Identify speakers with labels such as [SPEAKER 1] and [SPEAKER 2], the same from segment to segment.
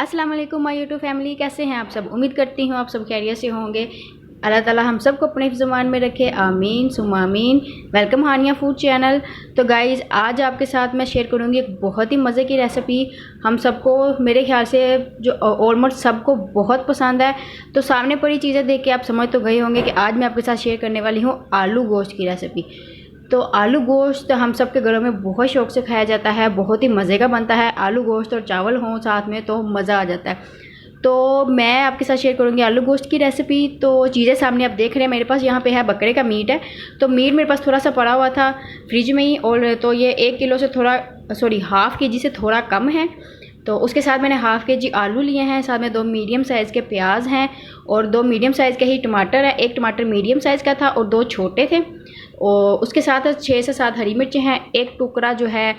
[SPEAKER 1] अस्सलाम वालेकुम my YouTube family, कैसे हैं आप सब। उम्मीद करती हूँ आप सब खैरियत से होंगे। अल्लाह ताला हम सबको अपने ज़ुबान में रखे, आमीन सुम्मा आमीन। वेलकम हानिया फूड चैनल। तो गाइज़ आज आपके साथ मैं शेयर करूँगी एक बहुत ही मज़े की रेसिपी। हम सबको मेरे ख्याल से जो ऑलमोस्ट सबको बहुत पसंद है। तो सामने पड़ी चीज़ें देख के आप समझ तो गए होंगे कि आज मैं आपके साथ शेयर करने वाली हूँ आलू गोश्त की रेसिपी। तो आलू गोश्त हम सब के घरों में बहुत शौक़ से खाया जाता है, बहुत ही मज़े का बनता है। आलू गोश्त और चावल हों साथ में तो मज़ा आ जाता है। तो मैं आपके साथ शेयर करूंगी आलू गोश्त की रेसिपी। तो चीज़ें सामने आप देख रहे हैं, मेरे पास यहाँ पे है बकरे का मीट है। तो मीट मेरे पास थोड़ा सा पड़ा हुआ था फ्रिज में ही, और तो ये 1 किलो से थोड़ा हाफ़ के जी से थोड़ा कम है। तो उसके साथ मैंने हाफ़ के जी आलू लिए हैं, साथ में 2 मीडियम साइज़ के प्याज हैं और 2 मीडियम साइज़ के ही टमाटर है। 1 टमाटर मीडियम साइज़ का था और 2 छोटे थे। और उसके साथ 6 से 7 हरी मिर्चें हैं, 1 टुकड़ा जो है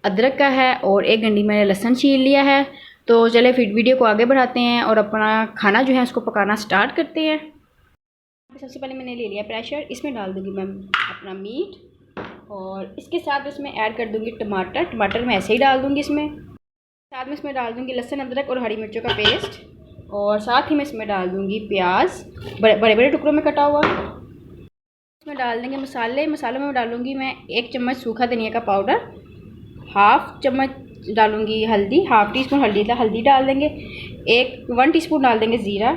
[SPEAKER 1] अदरक का है और 1 गंढी मैंने लहसुन छील लिया है। तो चले फिर वीडियो को आगे बढ़ाते हैं और अपना खाना जो है उसको पकाना स्टार्ट करते हैं। सबसे पहले मैंने ले लिया प्रेशर, इसमें डाल दूँगी मैं अपना मीट और इसके साथ इसमें ऐड कर दूँगी टमाटर मैं ऐसे ही डाल दूँगी। साथ में इसमें डाल दूँगी लहसुन अदरक और हरी मिर्चों का पेस्ट, और साथ ही मैं इसमें डाल दूँगी प्याज बड़े बड़े टुकड़ों में कटा हुआ। इसमें डाल देंगे मसालों में डालूँगी मैं 1 चम्मच सूखा धनिया का पाउडर, हाफ़ चम्मच डालूँगी हल्दी, हाफ़ टी स्पून हल्दी डाल देंगे। 1 टीस्पून डाल देंगे ज़ीरा,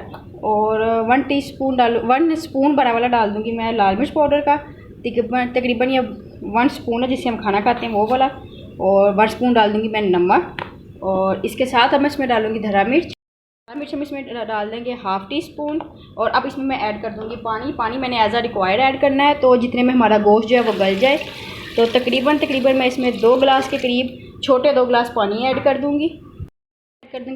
[SPEAKER 1] और 1 स्पून बड़ा वाला डाल दूँगी मैं लाल मिर्च पाउडर का। तकरीबन ये 1 स्पून है जिससे हम खाना खाते हैं वो वाला, और 1 स्पून डाल दूँगी मैं नमक। और इसके साथ अब मैं इसमें डालूँगी हरा मिर्च हम इसमें डाल देंगे हाफ़ टी स्पून। और अब इसमें मैं ऐड कर दूँगी पानी मैंने एज आ रिक्वायर्ड ऐड करना है, तो जितने में हमारा गोश्त जो है वो गल जाए। तो तकरीबन मैं इसमें 2 गिलास के करीब छोटे 2 गिलास पानी ऐड कर दूँगी।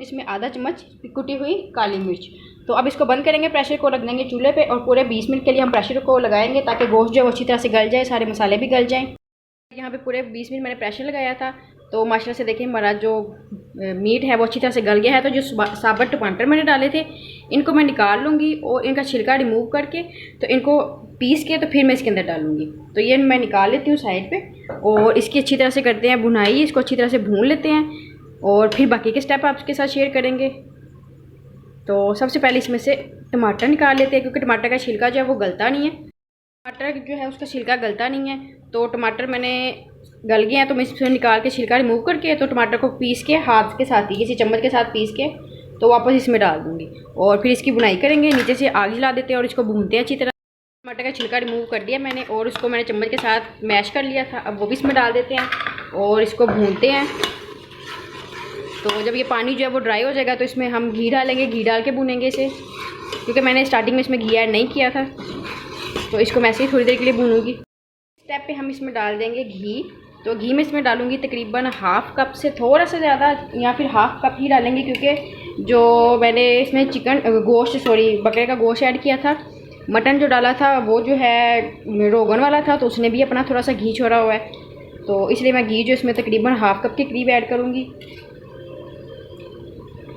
[SPEAKER 1] इसमें आधा चम्मच कुटी हुई काली मिर्च। तो अब इसको बंद करेंगे, प्रेशर को रख देंगे चूल्हे पे और पूरे 20 मिनट के लिए हम प्रेशर को लगाएंगे ताकि गोश्त जो है अच्छी तरह से गल जाए, सारे मसाले भी गल जाएँ। यहाँ पे पूरे 20 मिनट मैंने प्रेशर लगाया था। तो माशाल्लाह से देखिए हमारा जो मीट है वो अच्छी तरह से गल गया है। तो जो साबुत टमाटर मैंने डाले थे इनको मैं निकाल लूँगी और इनका छिलका रिमूव करके तो इनको पीस के तो फिर मैं इसके अंदर डालूँगी। तो ये मैं निकाल लेती हूँ साइड पे, और इसकी अच्छी तरह से करते हैं भुनाई, इसको अच्छी तरह से भून लेते हैं और फिर बाकी के स्टेप आपके साथ शेयर करेंगे। तो सबसे पहले इसमें से टमाटर निकाल लेते हैं, क्योंकि टमाटर का छिलका जो है वो गलता नहीं है। टमाटर जो है उसका छिलका गलता नहीं है। तो टमाटर मैंने गल गए हैं तो मैं इसमें निकाल के छिलका रिमूव करके तो टमाटर को पीस के हाथ के साथ ही किसी चम्मच के साथ पीस के तो वापस इसमें डाल दूँगी, और फिर इसकी बुनाई करेंगे। नीचे से आग जला देते हैं और इसको भूनते हैं अच्छी तरह। टमाटर का छिलका रिमूव कर दिया मैंने और उसको मैंने चम्मच के साथ मैश कर लिया था। अब वो भी इसमें डाल देते हैं और इसको भूनते हैं। तो जब ये पानी जो है वो ड्राई हो जाएगा तो इसमें हम घी डालेंगे, घी डाल के भूनेंगे इसे, क्योंकि मैंने स्टार्टिंग में इसमें घी ऐड नहीं किया था। तो इसको मैं ऐसे ही थोड़ी देर के लिए भूनूंगी। स्टेप पे हम इसमें डाल देंगे घी। तो घी में इसमें डालूंगी तकरीबन हाफ़ कप से थोड़ा सा ज़्यादा या फिर हाफ़ कप ही डालेंगे, क्योंकि जो मैंने इसमें बकरे का गोश्त ऐड किया था, मटन जो डाला था वो जो है रोगन वाला था, तो उसने भी अपना थोड़ा सा घी छोड़ा हुआ है। तो इसलिए मैं घी जो इसमें तकरीबन हाफ़ कप के करीब ऐड करूँगी।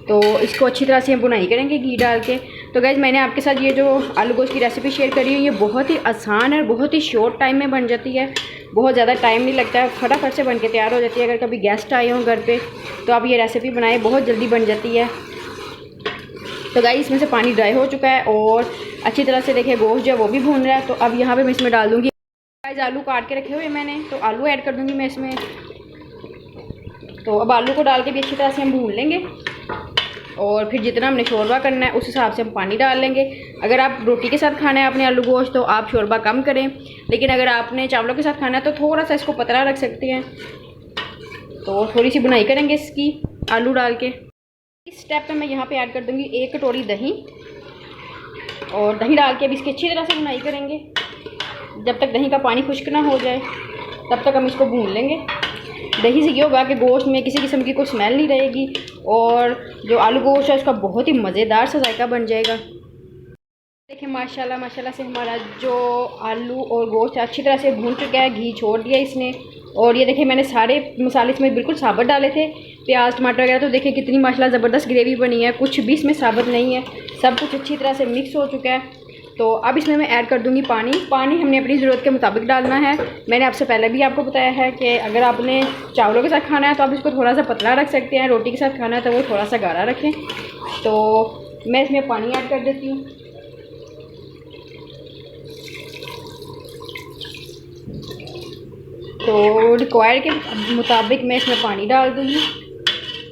[SPEAKER 1] तो इसको अच्छी तरह से हम बुनाई करेंगे घी डाल के। तो गाइज़ मैंने आपके साथ ये जो आलू गोश्त की रेसिपी शेयर करी है ये बहुत ही आसान है, बहुत ही शॉर्ट टाइम में बन जाती है, बहुत ज़्यादा टाइम नहीं लगता है, फटाफट से बन के तैयार हो जाती है। अगर कभी गेस्ट आए हों घर पे तो आप ये रेसिपी बनाएं, बहुत जल्दी बन जाती है। तो गाइज़ इसमें से पानी ड्राई हो चुका है और अच्छी तरह से देखिए गोश्त जो है वो भी भून रहा है। तो अब यहाँ पर मैं इसमें डाल दूँगी गाइज़ आलू काट के रखे हुए मैंने, तो आलू ऐड कर दूँगी मैं इसमें। तो अब आलू को डाल के भी अच्छी तरह से हम भून लेंगे और फिर जितना हमने शोरबा करना है उस हिसाब से हम पानी डाल लेंगे। अगर आप रोटी के साथ खाना है अपने आलू गोश्त तो आप शोरबा कम करें, लेकिन अगर आपने चावलों के साथ खाना है तो थोड़ा सा इसको पतला रख सकते हैं। तो थोड़ी सी बुनाई करेंगे इसकी आलू डाल के। इस स्टेप पे मैं यहाँ पे ऐड कर दूँगी 1 कटोरी दही, और दही डाल के अब इसकी अच्छी तरह से बुनाई करेंगे जब तक दही का पानी खुश्क ना हो जाए, तब तक हम इसको भून लेंगे। दही से ये होगा कि गोश्त में किसी किस्म की कोई स्मेल नहीं रहेगी और जो आलू गोश्त है उसका बहुत ही मज़ेदार सा जायका बन जाएगा। देखिए माशाल्लाह से हमारा जो आलू और गोश्त अच्छी तरह से भून चुका है, घी छोड़ दिया इसने। और ये देखिए मैंने सारे मसाले इसमें बिल्कुल साबुत डाले थे, प्याज टमाटर वगैरह। तो देखिए कितनी माशाल्लाह ज़बरदस्त ग्रेवी बनी है, कुछ भी इसमें साबुत नहीं है, सब कुछ अच्छी तरह से मिक्स हो चुका है। तो अब इसमें मैं ऐड कर दूंगी पानी। पानी हमने अपनी ज़रूरत के मुताबिक डालना है। मैंने आपसे पहले भी आपको बताया है कि अगर आपने चावलों के साथ खाना है तो आप इसको थोड़ा सा पतला रख सकते हैं, रोटी के साथ खाना है तो वो थोड़ा सा गाढ़ा रखें। तो मैं इसमें पानी ऐड कर देती हूँ। तो रिक्वायर्ड के मुताबिक मैं इसमें पानी डाल दूँगी।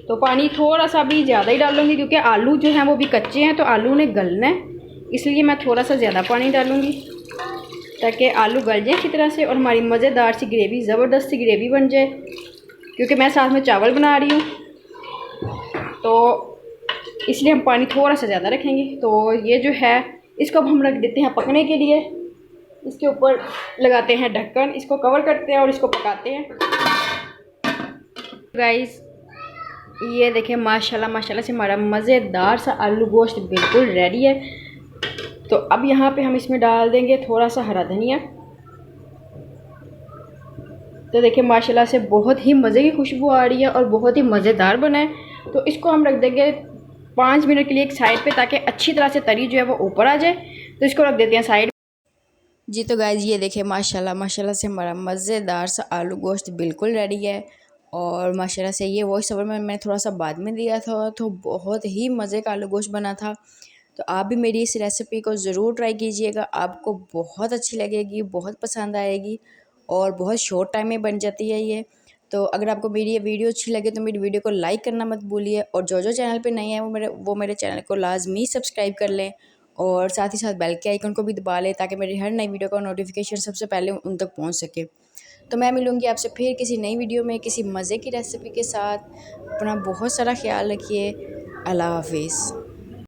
[SPEAKER 1] तो पानी थोड़ा सा भी ज़्यादा ही डालूँगी क्योंकि आलू जो हैं वो भी कच्चे हैं, तो आलू ने गलना है, इसलिए मैं थोड़ा सा ज़्यादा पानी डालूँगी ताकि आलू गल जाए अच्छी तरह से और हमारी मज़ेदार सी ग्रेवी, ज़बरदस्त सी ग्रेवी बन जाए। क्योंकि मैं साथ में चावल बना रही हूँ तो इसलिए हम पानी थोड़ा सा ज़्यादा रखेंगे। तो ये जो है इसको अब हम रख देते हैं पकने के लिए। इसके ऊपर लगाते हैं ढक्कन, इसको कवर करते हैं और इसको पकाते हैं। गाइस ये देखें माशाल्लाह माशाल्लाह से हमारा मज़ेदार सा आलू गोश्त बिल्कुल रेडी है। तो अब यहाँ पे हम इसमें डाल देंगे थोड़ा सा हरा धनिया। तो देखिए माशाल्लाह से बहुत ही मज़े की खुशबू आ रही है और बहुत ही मज़ेदार बना है। तो इसको हम रख देंगे 5 मिनट के लिए एक साइड पे ताकि अच्छी तरह से तरी जो है वो ऊपर आ जाए। तो इसको रख देते हैं साइड जी। तो गाइस ये देखें माशाल्लाह माशाल्लाह से हमारा मज़ेदार सा आलू गोश्त बिल्कुल रेडी है। और माशाल्लाह से ये वॉइस ओवर में मैंने थोड़ा सा बाद में दिया था, तो बहुत ही मज़े का आलू गोश्त बना था। तो आप भी मेरी इस रेसिपी को ज़रूर ट्राई कीजिएगा, आपको बहुत अच्छी लगेगी, बहुत पसंद आएगी और बहुत शॉर्ट टाइम में बन जाती है ये। तो अगर आपको मेरी ये वीडियो अच्छी लगे तो मेरी वीडियो को लाइक करना मत भूलिए और जो चैनल पे नहीं है वो मेरे चैनल को लाजमी सब्सक्राइब कर लें और साथ ही साथ बेल के आइकन को भी दबा लें ताकि मेरी हर नई वीडियो का नोटिफिकेशन सबसे पहले उन तक पहुंच सके। तो मैं मिलूँगी आपसे फिर किसी नई वीडियो में किसी मज़े की रेसिपी के साथ। अपना बहुत सारा ख्याल रखिए। अल्लाह हाफिज़।